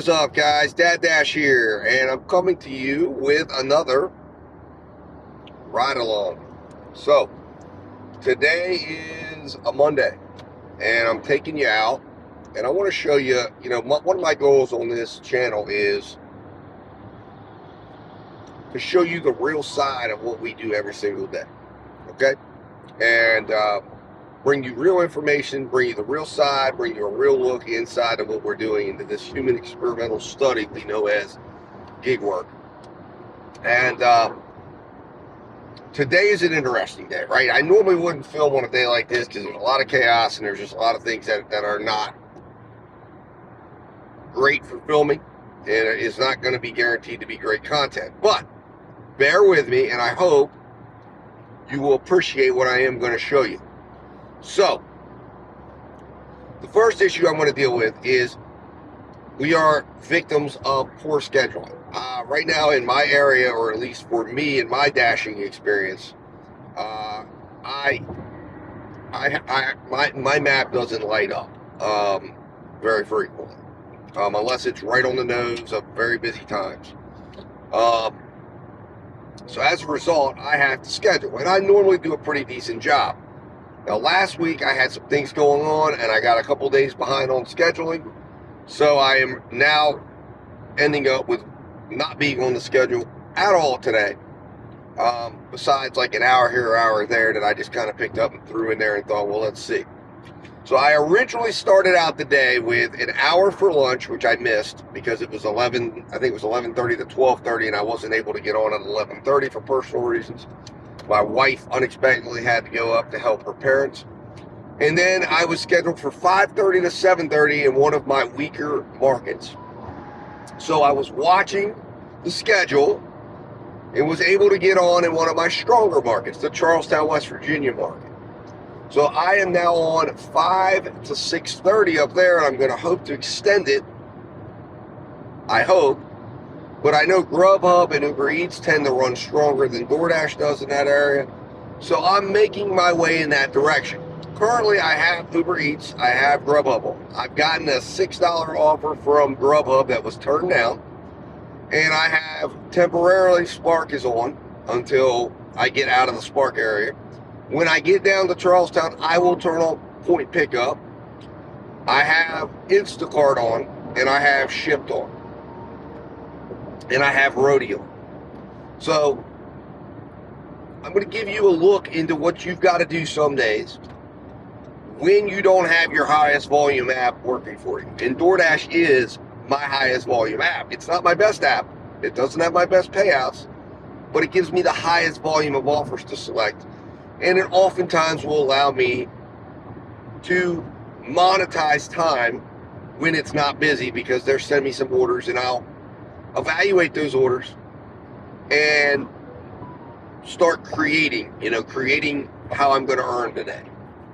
is up, guys? Dad Dash here, and I'm coming to you with another ride along. So today is a Monday, and I'm taking you out, and I want to show you, one of my goals on this channel is to show you the real side of what we do every single day, okay? And bring you real information, bring you the real side, bring you a real look inside of what we're doing into this human experimental study we know as gig work. And today is an interesting day, right? I normally wouldn't film on a day like this because there's a lot of chaos and there's just a lot of things that are not great for filming, and it's not going to be guaranteed to be great content. But bear with me, and I hope you will appreciate what I am going to show you. So, the first issue I'm going to deal with is we are victims of poor scheduling. Right now in my area, or at least for me in my dashing experience, my map doesn't light up very frequently, unless it's right on the nose of very busy times. So as a result, I have to schedule, and I normally do a pretty decent job. Now, last week I had some things going on, and I got a couple days behind on scheduling, so I am now ending up with not being on the schedule at all today, besides like an hour here, hour there that I just kind of picked up and threw in there and thought, well, let's see. So I originally started out the day with an hour for lunch, which I missed because it was 11, I think it was 11:30 to 12:30, and I wasn't able to get on at 11:30 for personal reasons. My wife unexpectedly had to go up to help her parents. And then I was scheduled for 5:30 to 7:30 in one of my weaker markets. So I was watching the schedule and was able to get on in one of my stronger markets, the Charlestown, West Virginia market. So I am now on 5 to 6:30 up there, and I'm going to hope to extend it. I hope. But I know Grubhub and Uber Eats tend to run stronger than DoorDash does in that area. So I'm making my way in that direction. Currently, I have Uber Eats. I have Grubhub on. I've gotten a $6 offer from Grubhub that was turned down. And I have temporarily Spark is on until I get out of the Spark area. When I get down to Charlestown, I will turn on Point Pickup. I have Instacart on, and I have Shipped on. And I have Rodeo. So I'm going to give you a look into what you've got to do some days when you don't have your highest volume app working for you. And DoorDash is my highest volume app. It's not my best app. It doesn't have my best payouts, but it gives me the highest volume of offers to select. And it oftentimes will allow me to monetize time when it's not busy, because they're sending me some orders, and I'll evaluate those orders and start creating how I'm going to earn today.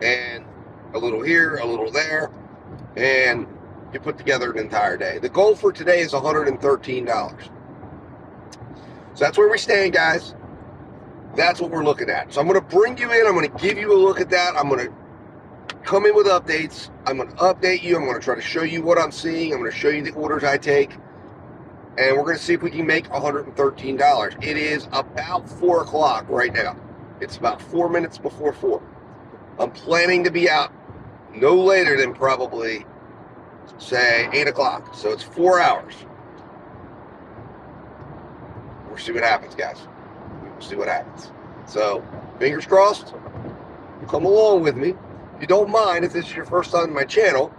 And a little here, a little there, and you put together an entire day. The goal for today is $113. So that's where we stand, guys. That's what we're looking at. So I'm going to bring you in. I'm going to give you a look at that. I'm going to come in with updates. I'm going to update you. I'm going to try to show you what I'm seeing. I'm going to show you the orders I take. And we're going to see if we can make $113. It is about 4 o'clock right now. It's about 4 minutes before 4. I'm planning to be out no later than probably, say, 8 o'clock. So it's 4 hours. We'll see what happens, guys. We'll see what happens. So, fingers crossed. Come along with me. If you don't mind, if this is your first time on my channel,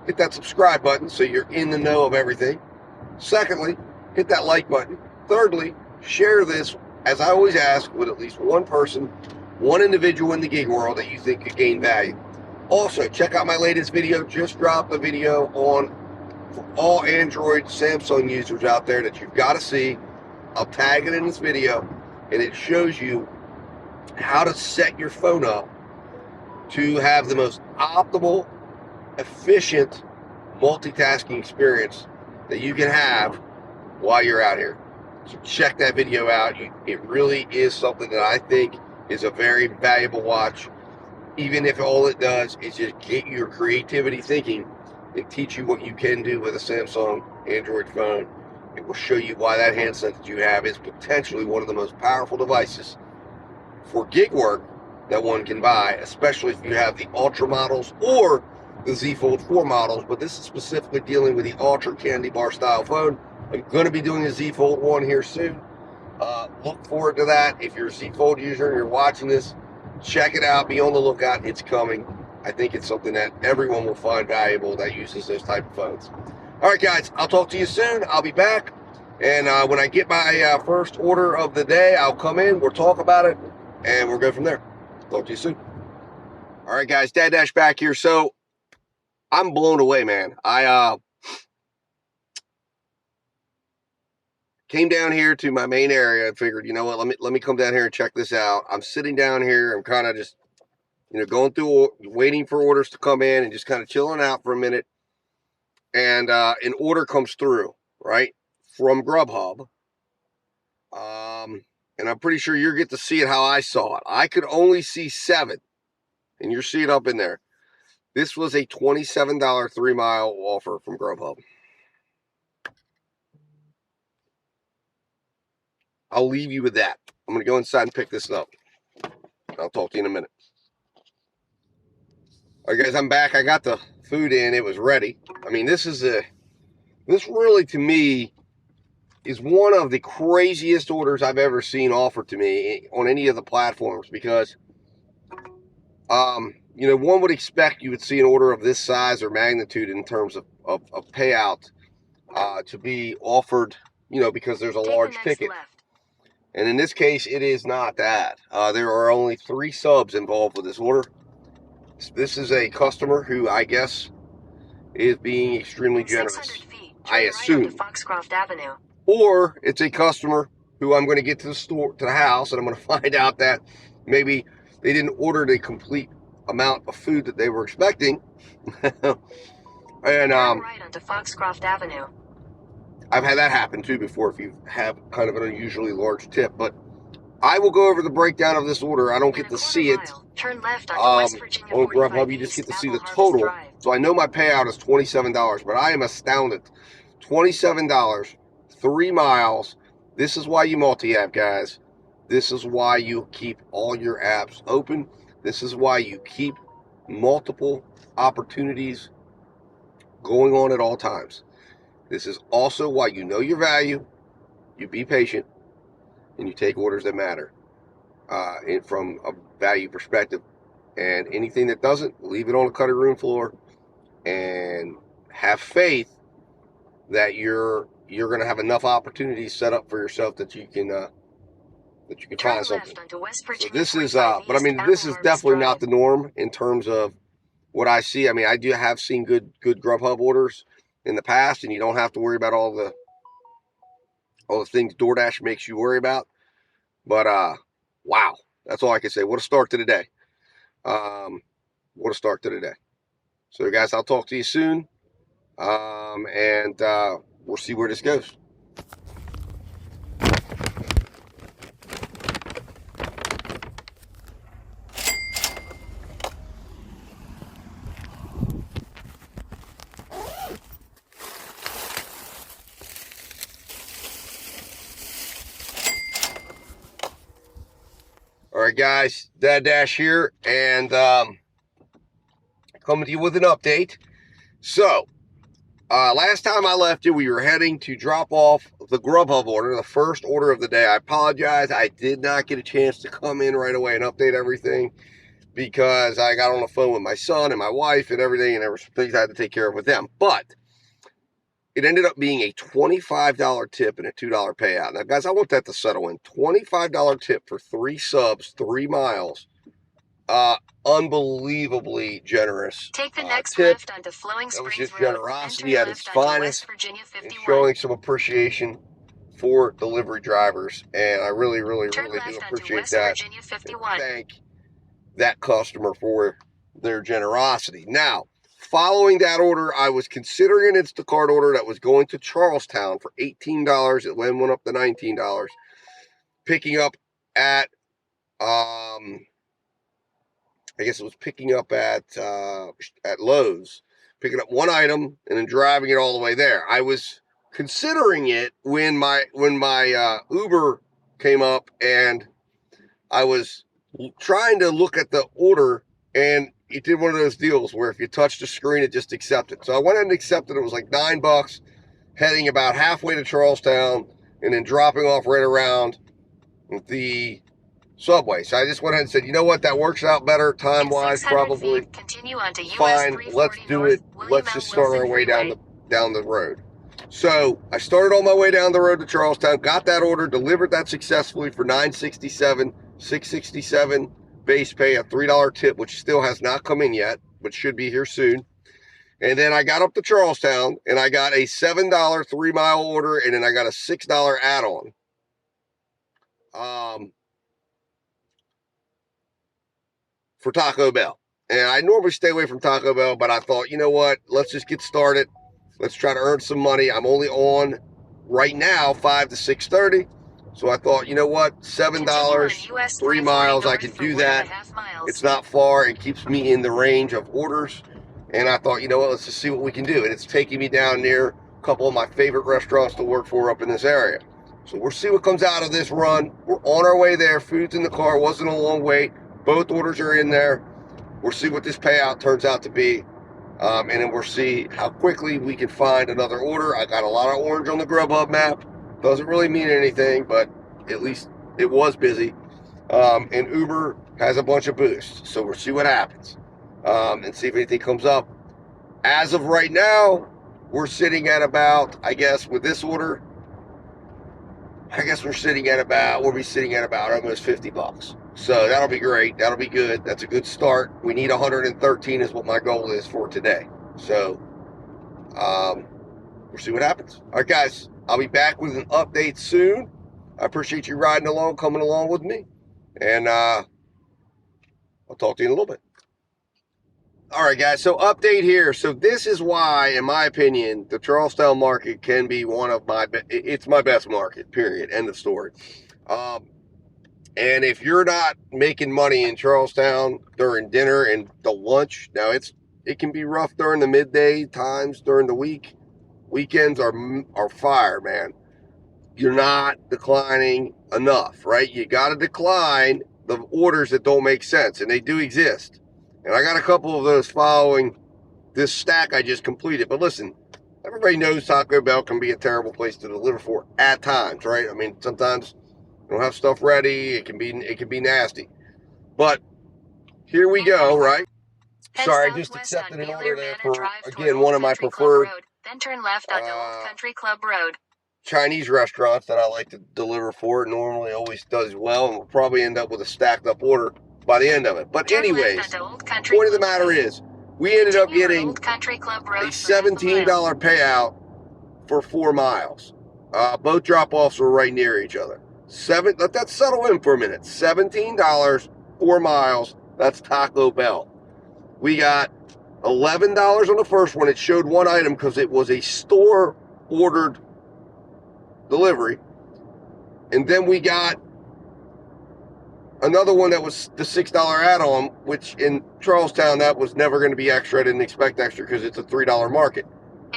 hit that subscribe button so you're in the know of everything. Secondly, hit that like button. Thirdly, share this, as I always ask, with at least one person, one individual in the gig world that you think could gain value. Also, check out my latest video. Just dropped a video on for all Android, Samsung users out there that you've got to see. I'll tag it in this video, and it shows you how to set your phone up to have the most optimal, efficient multitasking experience that you can have while you're out here. So check that video out. It really is something that I think is a very valuable watch, even if all it does is just get your creativity thinking and teach you what you can do with a Samsung Android phone. It will show you why that handset that you have is potentially one of the most powerful devices for gig work that one can buy, especially if you have the Ultra models or the Z Fold 4 models. But this is specifically dealing with the Ultra Candy Bar style phone. I'm going to be doing a Z Fold 1 here soon. Look forward to that. If you're a Z Fold user and you're watching this, check it out. Be on the lookout. It's coming. I think it's something that everyone will find valuable that uses those type of phones. All right, guys, I'll talk to you soon. I'll be back. And when I get my first order of the day, I'll come in. We'll talk about it, and we'll go from there. Talk to you soon. All right, guys, Dad Dash back here. So I'm blown away, man. I came down here to my main area and figured, you know what, let me come down here and check this out. I'm sitting down here. I'm kind of just, going through, waiting for orders to come in and just kind of chilling out for a minute. And an order comes through, right, from Grubhub. And I'm pretty sure you get to see it how I saw it. I could only see 7, and you see it up in there. This was a $27 3-mile offer from Grubhub. I'll leave you with that. I'm going to go inside and pick this up. I'll talk to you in a minute. All right, guys, I'm back. I got the food in. It was ready. I mean, this really, to me, is one of the craziest orders I've ever seen offered to me on any of the platforms, because, one would expect you would see an order of this size or magnitude in terms of payout to be offered, because there's a large ticket. And in this case, it is not that. There are only 3 subs involved with this order. This is a customer who, I guess, is being extremely generous. I assume. Right Foxcroft Avenue. Or it's a customer who I'm going to get to the house, and I'm going to find out that maybe they didn't order the complete amount of food that they were expecting. And right onto Foxcroft Avenue. I've had that happen too before if you have kind of an unusually large tip. But I will go over the breakdown of this order. I don't get to see it turn left onto West Virginia on Grubhub. You just get to see the total. So I know my payout is $27, but I am astounded. $27, 3 miles. This is why you multi-app, guys. This is why you keep all your apps open. This is why you keep multiple opportunities going on at all times. This is also why you know your value, you be patient, and you take orders that matter from a value perspective. And anything that doesn't, leave it on the cutting room floor and have faith that you're going to have enough opportunities set up for yourself that you can find something. So this is, but I mean, this is definitely not the norm in terms of what I see. I mean, I do have seen good Grubhub orders in the past, and you don't have to worry about all the things DoorDash makes you worry about. But wow, that's all I can say. What a start to the day. What a start to the day. So guys, I'll talk to you soon, and we'll see where this goes. All right, guys, Dad Dash here, and coming to you with an update. So, last time I left you, we were heading to drop off the Grubhub order, the first order of the day. I apologize. I did not get a chance to come in right away and update everything because I got on the phone with my son and my wife and everything, and there were some things I had to take care of with them. But it ended up being a $25 tip and a $2 payout. Now, guys, I want that to settle in. $25 tip for 3 subs, 3 miles. Unbelievably generous. Take the next tip. left onto Flowing That was Springs just Road. generosity at its finest, and showing some appreciation for delivery drivers. And I really, really, really do appreciate that. Thank that customer for their generosity. Now, following that order, I was considering an Instacart order that was going to Charlestown for $18. It then went up to $19. Picking up at, I guess it was picking up at Lowe's picking up one item and then driving it all the way there. I was considering it when my Uber came up, and I was trying to look at the order, and it did one of those deals where if you touch the screen, it just accepted. So I went ahead and accepted. It was like $9, heading about halfway to Charlestown, and then dropping off right around the subway. So I just went ahead and said, you know what, that works out better time-wise, probably. Continue onto US fine. Let's do North, it. Let's just start our way down the road. So I started on my way down the road to Charlestown, got that order, delivered that successfully for $9.67, $6.67 base pay, a $3 tip, which still has not come in yet, but should be here soon. And then I got up to Charlestown, and I got a $7 3-mile order, and then I got a $6 add-on. For Taco Bell. And I normally stay away from Taco Bell, but I thought, you know what, let's just get started. Let's try to earn some money. I'm only on right now 5 to 6:30. So I thought, you know what, $7, 3 miles, I can do that. It's not far. It keeps me in the range of orders. And I thought, you know what, let's just see what we can do. And it's taking me down near a couple of my favorite restaurants to work for up in this area. So we'll see what comes out of this run. We're on our way there. Food's in the car. Wasn't a long wait. Both orders are in there. We'll see what this payout turns out to be. And then we'll see how quickly we can find another order. I got a lot of orange on the Grubhub map. Doesn't really mean anything, but at least it was busy. And Uber has a bunch of boosts. So we'll see what happens. And see if anything comes up. As of right now, we're sitting at about, I guess, with this order, I guess we'll be sitting at about almost $50. So that'll be great. That'll be good. That's a good start. We need 113 is what my goal is for today. So we'll see what happens. All right, guys, I'll be back with an update soon. I appreciate you riding along, coming along with me. And I'll talk to you in a little bit. All right, guys, so update here. So this is why, in my opinion, the Charlestown market can be it's my best market, period, end of story. And if you're not making money in Charlestown during dinner and the lunch, now it can be rough during the midday times during the week. Weekends are fire, man. You're not declining enough, right? You got to decline the orders that don't make sense, and they do exist. And I got a couple of those following this stack I just completed. But listen, everybody knows Taco Bell can be a terrible place to deliver for at times, right? I mean, sometimes you don't have stuff ready. It can be nasty. But here we go, right? Sorry, I just accepted an order there for, again, one of my preferred then turn left onto Old Country Club Road. Chinese restaurants that I like to deliver for. It normally always does well, and we'll probably end up with a stacked up order by the end of it. But anyways, point of the matter is, we ended up getting a $17 payout for 4 miles. Both drop-offs were right near each other. Let that settle in for a minute. $17, 4 miles. That's Taco Bell. We got $11 on the first one. It showed one item because it was a store-ordered delivery. And then we got another one that was the $6 add-on, which in Charlestown, that was never going to be extra. I didn't expect extra because it's a $3 market.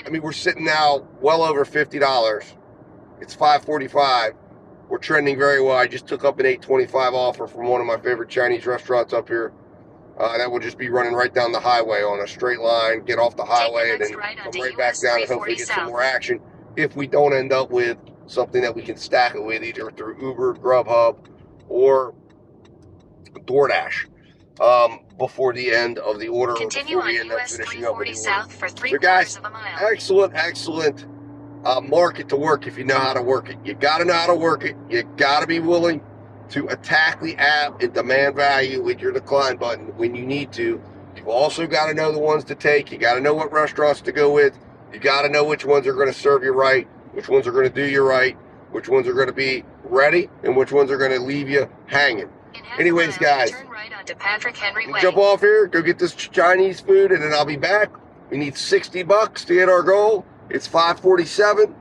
I mean, we're sitting now well over $50. It's $5.45. We're trending very well. I just took up an $8.25 offer from one of my favorite Chinese restaurants up here. That will just be running right down the highway on a straight line, get off the highway, and then come right back down and hopefully get some more action if we don't end up with something that we can stack it with either through Uber, Grubhub, or DoorDash before the end of the order. Continue on US 340 south for 3 guys, of a mile. Excellent market to work if you know how to work it. You got to know how to work it. You got to be willing to attack the app and demand value with your decline button when you need to. You've also got to know the ones to take. You got to know what restaurants to go with. You got to know which ones are going to serve you right, which ones are going to do you right, which ones are going to be ready, and which ones are going to leave you hanging. Anyways, guys, jump off here, go get this Chinese food, and then I'll be back. We need $60 to hit our goal. It's $5.47.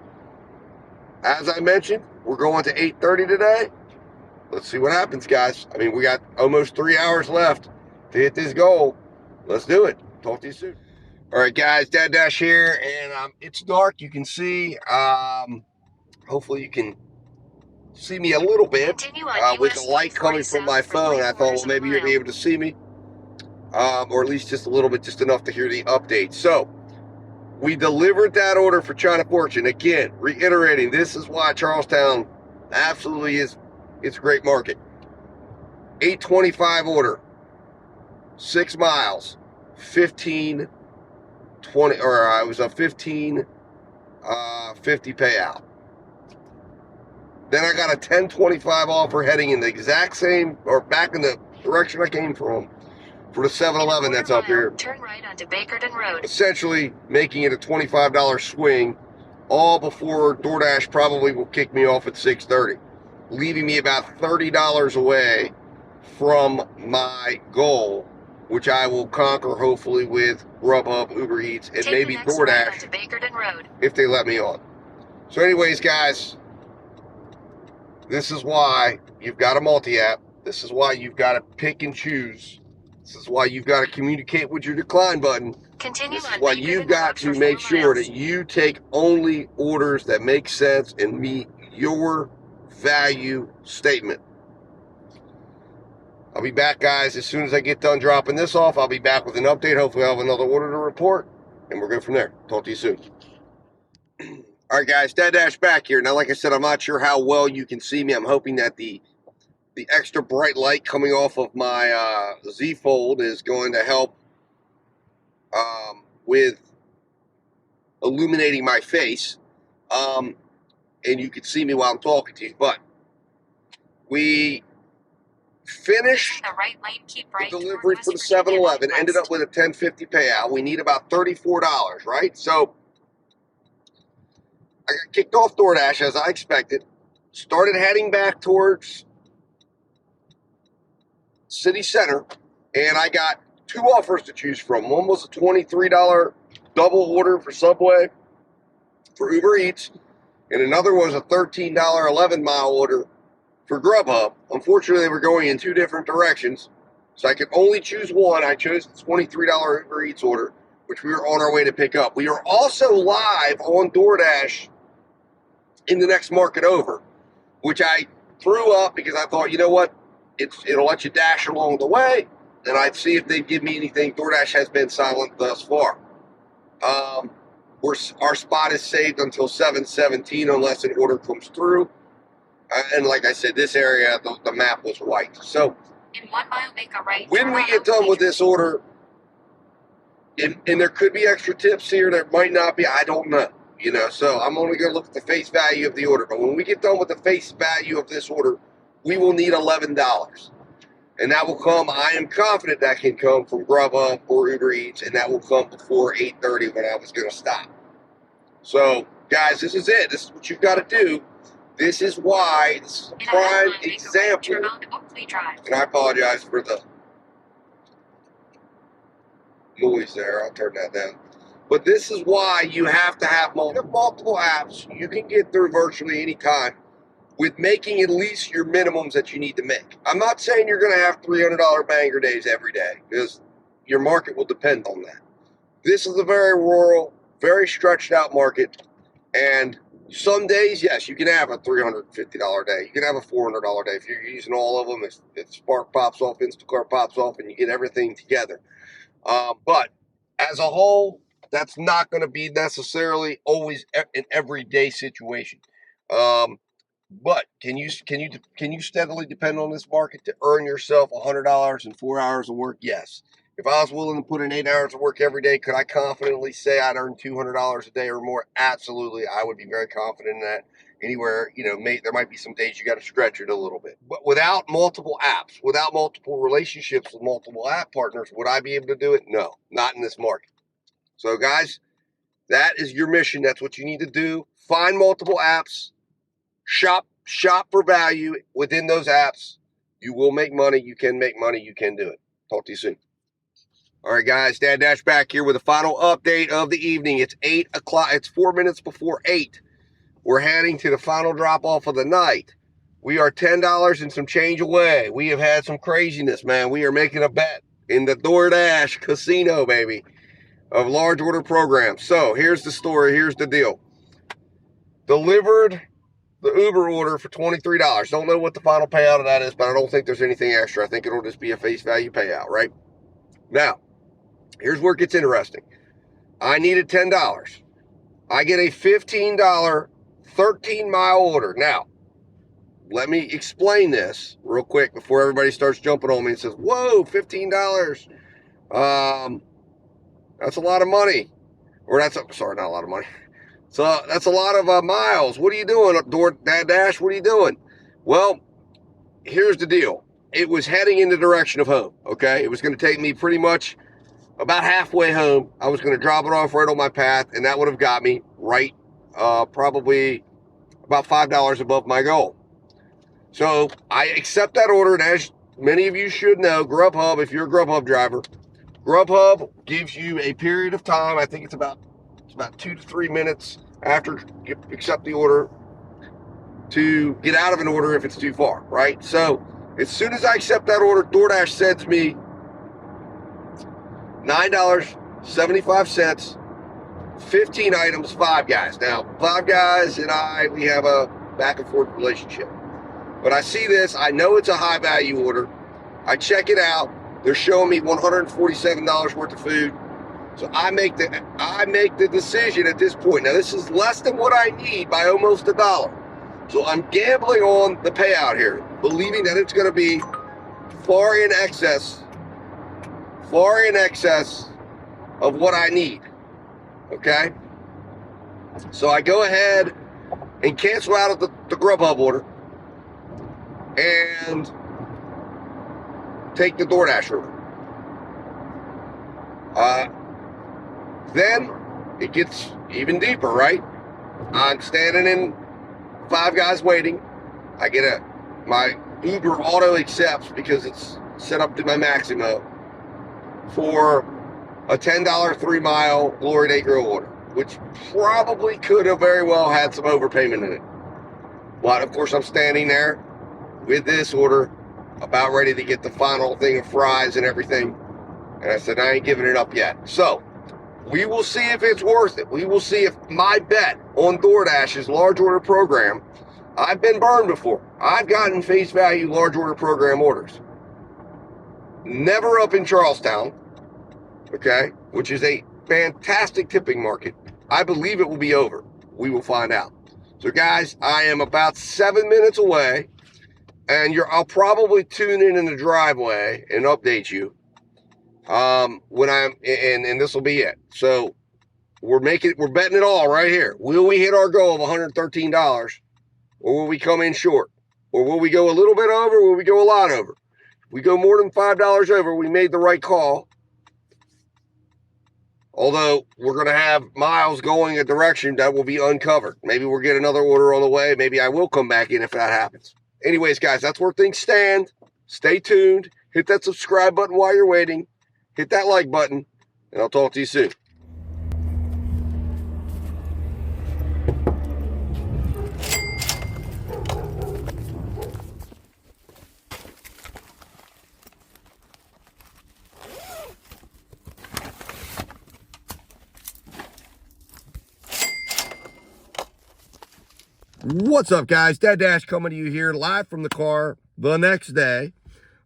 As I mentioned, we're going to 8:30 today. Let's see what happens, guys. I mean, we got almost 3 hours left to hit this goal. Let's do it. Talk to you soon. All right, guys, Dad Dash here, and it's dark. You can see. Hopefully, you can see me a little bit with the light coming from my phone. I thought, well, maybe you'll be able to see me, or at least just a little bit, just enough to hear the update. So, we delivered that order for China Fortune. Again, reiterating, this is why Charlestown absolutely is. It's a great market. 825 order, 6 miles, 15. 20, or I was a 15 50 payout. Then I got a 1025 offer heading in the exact same, or back in the direction I came from, for the 7-Eleven that's up here. Turn right onto Bakerton Road. Essentially making it a $25 swing, all before DoorDash probably will kick me off at 6:30, leaving me about $30 away from my goal, which I will conquer hopefully with Grubhub, Uber Eats, and maybe DoorDash if they let me on. So anyways, guys, this is why you've got a multi-app. This is why you've got to pick and choose. This is why you've got to communicate with your decline button. This is why you've got to make sure that you take only orders that make sense and meet your value statement. I'll be back, guys, as soon as I get done dropping this off. I'll be back with an update. Hopefully I'll have another order to report, and we're good from there. Talk to you soon. All right, guys, Dad Dash back here. Now, like I said, I'm not sure how well you can see me. I'm hoping that the extra bright light coming off of my Z Fold is going to help with illuminating my face. And you can see me while I'm talking to you. But we finished the delivery for the 7-Eleven, ended up with a $10.50 payout. We need about $34, right? So I got kicked off DoorDash as I expected, started heading back towards City Center, and I got 2 offers to choose from. One was a $23 double order for Subway for Uber Eats, and another was a $13 11-mile order for Grubhub. Unfortunately, they were going in 2 different directions, so I could only choose one. I chose the $23 Uber Eats order, which we were on our way to pick up. We are also live on DoorDash in the next market over, which I threw up because I thought, you know what, it'll let you dash along the way, and I'd see if they'd give me anything. DoorDash has been silent thus far. Our spot is saved until 7:17 unless an order comes through. And like I said, this area, the map was white. So in 1 mile, make a right. When we get done with this order, and there could be extra tips here, there might not be, I don't know. You know, so I'm only going to look at the face value of the order. But when we get done with the face value of this order, we will need $11. And that will come, I am confident that can come from Grubhub or Uber Eats, and that will come before 8:30 when I was going to stop. So, guys, this is it. This is what you've got to do. This is why, this is a prime example, and I apologize for the noise there. I'll turn that down. But this is why you have to have multiple apps you can get through virtually any time with making at least your minimums that you need to make. I'm not saying you're going to have $300 banger days every day, because your market will depend on that. This is a very rural, very stretched out market, and some days, yes, you can have a $350 day. You can have a $400 day. If you're using all of them, if Spark pops off, Instacart pops off, and you get everything together. But as a whole, that's not going to be necessarily always an everyday situation. But can you steadily depend on this market to earn yourself $100 in 4 hours of work? Yes. If I was willing to put in 8 hours of work every day, could I confidently say I'd earn $200 a day or more? Absolutely. I would be very confident in that. Anywhere, you know, there might be some days you got to stretch it a little bit. But without multiple apps, without multiple relationships with multiple app partners, would I be able to do it? No, not in this market. So, guys, that is your mission. That's what you need to do. Find multiple apps. Shop for value within those apps. You will make money. You can make money. You can do it. Talk to you soon. All right, guys, Dad Dash back here with a final update of the evening. It's 8 o'clock. It's 4 minutes before 8. We're heading to the final drop-off of the night. We are $10 and some change away. We have had some craziness, man. We are making a bet in the DoorDash casino, baby. of large order programs. So here's the story. Here's the deal. Delivered the Uber order for $23. Don't know what the final payout of that is, but I don't think there's anything extra. I think it'll just be a face value payout, right? Now, here's where it gets interesting. I needed $10. I get a $15 13-mile order. Now, let me explain this real quick before everybody starts jumping on me and says, whoa, $15. That's a lot of money. Or sorry, not a lot of money. So that's a lot of miles. What are you doing up DoorDash? What are you doing? Well, here's the deal. It was heading in the direction of home, okay? It was going to take me pretty much about halfway home. I was going to drop it off right on my path, and that would have got me right probably about $5 above my goal. So I accept that order, and as many of you should know, Grubhub, if you're a Grubhub driver, Grubhub gives you a period of time. I think it's about 2 to 3 minutes after you accept the order to get out of an order if it's too far, right? So as soon as I accept that order, DoorDash sends me $9.75, 15 items, 5 guys. Now, 5 guys and we have a back and forth relationship. But I see this, I know it's a high value order. I check it out. They're showing me $147 worth of food. So I make the decision at this point. Now, this is less than what I need by almost $1. So I'm gambling on the payout here, believing that it's going to be far in excess of what I need. Okay? So I go ahead and cancel out of the Grubhub order and take the DoorDash order. Then it gets even deeper, right? I'm standing in 5 guys waiting. I get my Uber auto accepts because it's set up to my Maxymo for a $10 3-mile Glory Day Grill order, which probably could have very well had some overpayment in it. But of course, I'm standing there with this order, about ready to get the final thing of fries and everything. And I said, I ain't giving it up yet. So we will see if it's worth it. We will see if my bet on DoorDash's large order program, I've been burned before. I've gotten face value large order program orders. Never up in Charlestown, okay, which is a fantastic tipping market. I believe it will be over. We will find out. So guys, I am about 7 minutes away, and I'll probably tune in the driveway and update you when and this will be it. So we're betting it all right here. Will we hit our goal of $113, or will we come in short, or will we go a little bit over, or will we go a lot over? If we go more than $5 over, we made the right call. Although we're going to have miles going a direction that will be uncovered. Maybe we'll get another order on the way. Maybe I will come back in if that happens. Anyways, guys, that's where things stand. Stay tuned. Hit that subscribe button while you're waiting. Hit that like button, and I'll talk to you soon. What's up, guys? Dad Dash coming to you here live from the car the next day.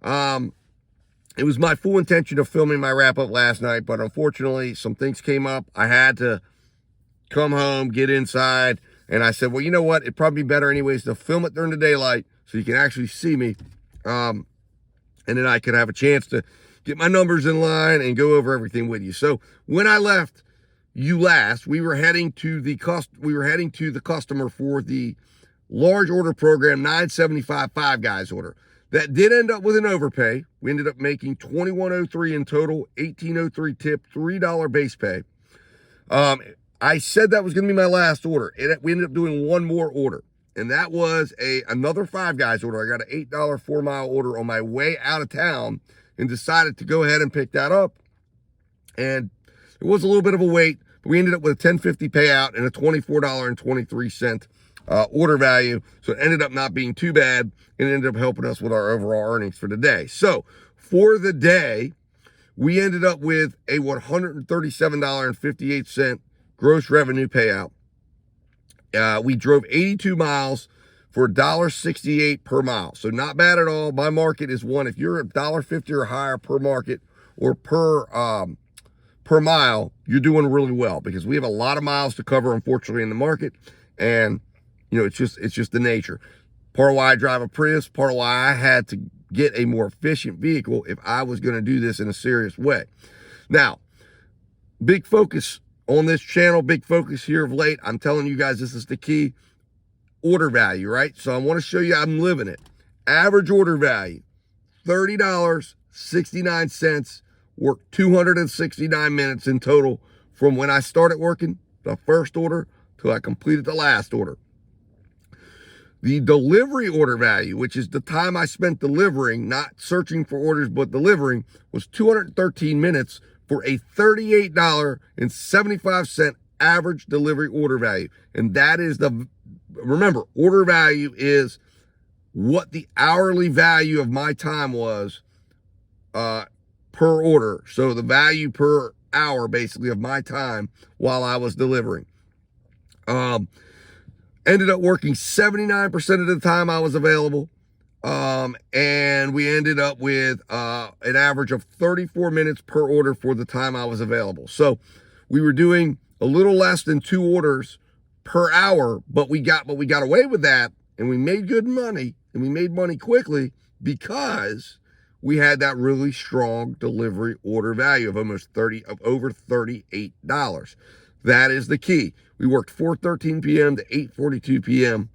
It was my full intention of filming my wrap-up last night, but unfortunately, some things came up. I had to come home, get inside, and I said, well, you know what? It'd probably be better anyways to film it during the daylight so you can actually see me, and then I could have a chance to get my numbers in line and go over everything with you. So when I left you last, we were heading to the customer for the large order program 975 5 guys order. That did end up with an overpay. We ended up making $21.03 in total, $18.03 tip, $3 base pay. I said that was going to be my last order. We ended up doing one more order, and that was another 5 guys order. I got an $8 4-mile order on my way out of town and decided to go ahead and pick that up. And it was a little bit of a wait, but we ended up with a $10.50 payout and a $24.23 order value. So it ended up not being too bad, and it ended up helping us with our overall earnings for the day. So for the day, we ended up with a $137.58 gross revenue payout. We drove 82 miles for $1.68 per mile. So not bad at all. My market is one. If you're $1.50 or higher per market or per mile, you're doing really well, because we have a lot of miles to cover, unfortunately, in the market. And, you know, it's just the nature. Part of why I drive a Prius, part of why I had to get a more efficient vehicle if I was going to do this in a serious way. Now, big focus on this channel, big focus here of late. I'm telling you guys, this is the key. Order value, right? So I want to show you I'm living it. Average order value, $30.69. Worked 269 minutes in total from when I started working the first order till I completed the last order. The delivery order value, which is the time I spent delivering, not searching for orders, but delivering, was 213 minutes for a $38.75 average delivery order value. And that is remember, order value is what the hourly value of my time was per order. So the value per hour, basically, of my time while I was delivering. Ended up working 79% of the time I was available. And we ended up with an average of 34 minutes per order for the time I was available. So we were doing a little less than 2 orders per hour, but we got away with that, and we made good money, and we made money quickly because we had that really strong delivery order value of over $38. That is the key. We worked 4:13 p.m. to 8:42 p.m.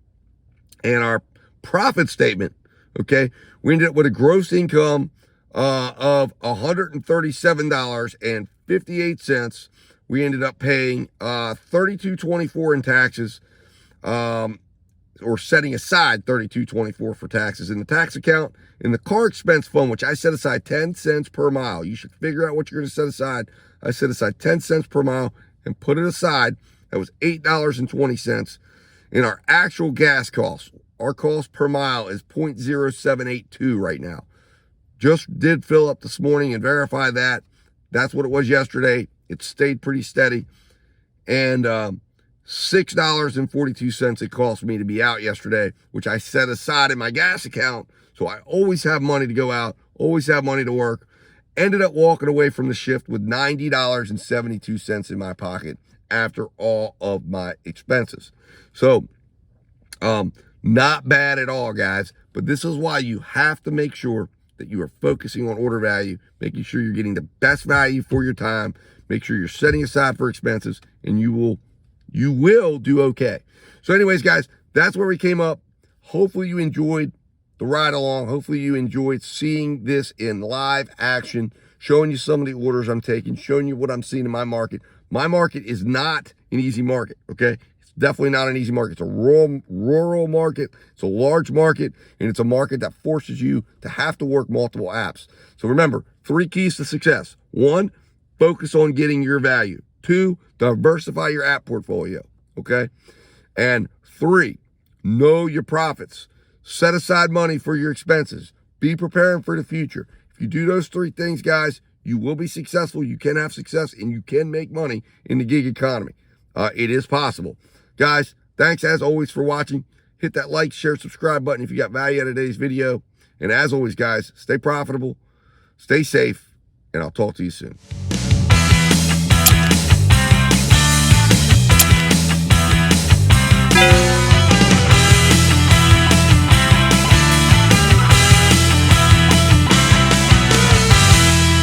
And our profit statement, okay, we ended up with a gross income of $137.58. We ended up paying $32.24 in taxes, or setting aside $32.24 for taxes in the tax account. In the car expense fund, which I set aside 10 cents per mile. You should figure out what you're going to set aside. I set aside 10 cents per mile and put it aside. That was $8.20. In our actual gas costs, our cost per mile is 0.0782 right now. Just did fill up this morning and verify that. That's what it was yesterday. It stayed pretty steady. And $6.42 it cost me to be out yesterday, which I set aside in my gas account. So I always have money to go out, always have money to work. Ended up walking away from the shift with $90.72 in my pocket after all of my expenses. So, not bad at all, guys. But this is why you have to make sure that you are focusing on order value, making sure you're getting the best value for your time, make sure you're setting aside for expenses, and you will do okay. So anyways, guys, that's where we came up. Hopefully you enjoyed the ride along. Hopefully you enjoyed seeing this in live action, showing you some of the orders I'm taking, showing you what I'm seeing in my market. My market is not an easy market, okay? It's definitely not an easy market. It's a rural market. It's a large market, and it's a market that forces you to have to work multiple apps. So remember, 3 keys to success. 1, focus on getting your value. 2, diversify your app portfolio, okay? And 3, know your profits. Set aside money for your expenses. Be preparing for the future. If you do those 3 things, guys, you will be successful. You can have success, and you can make money in the gig economy. It is possible. Guys, thanks as always for watching. Hit that like, share, subscribe button if you got value out of today's video. And as always, guys, stay profitable, stay safe, and I'll talk to you soon.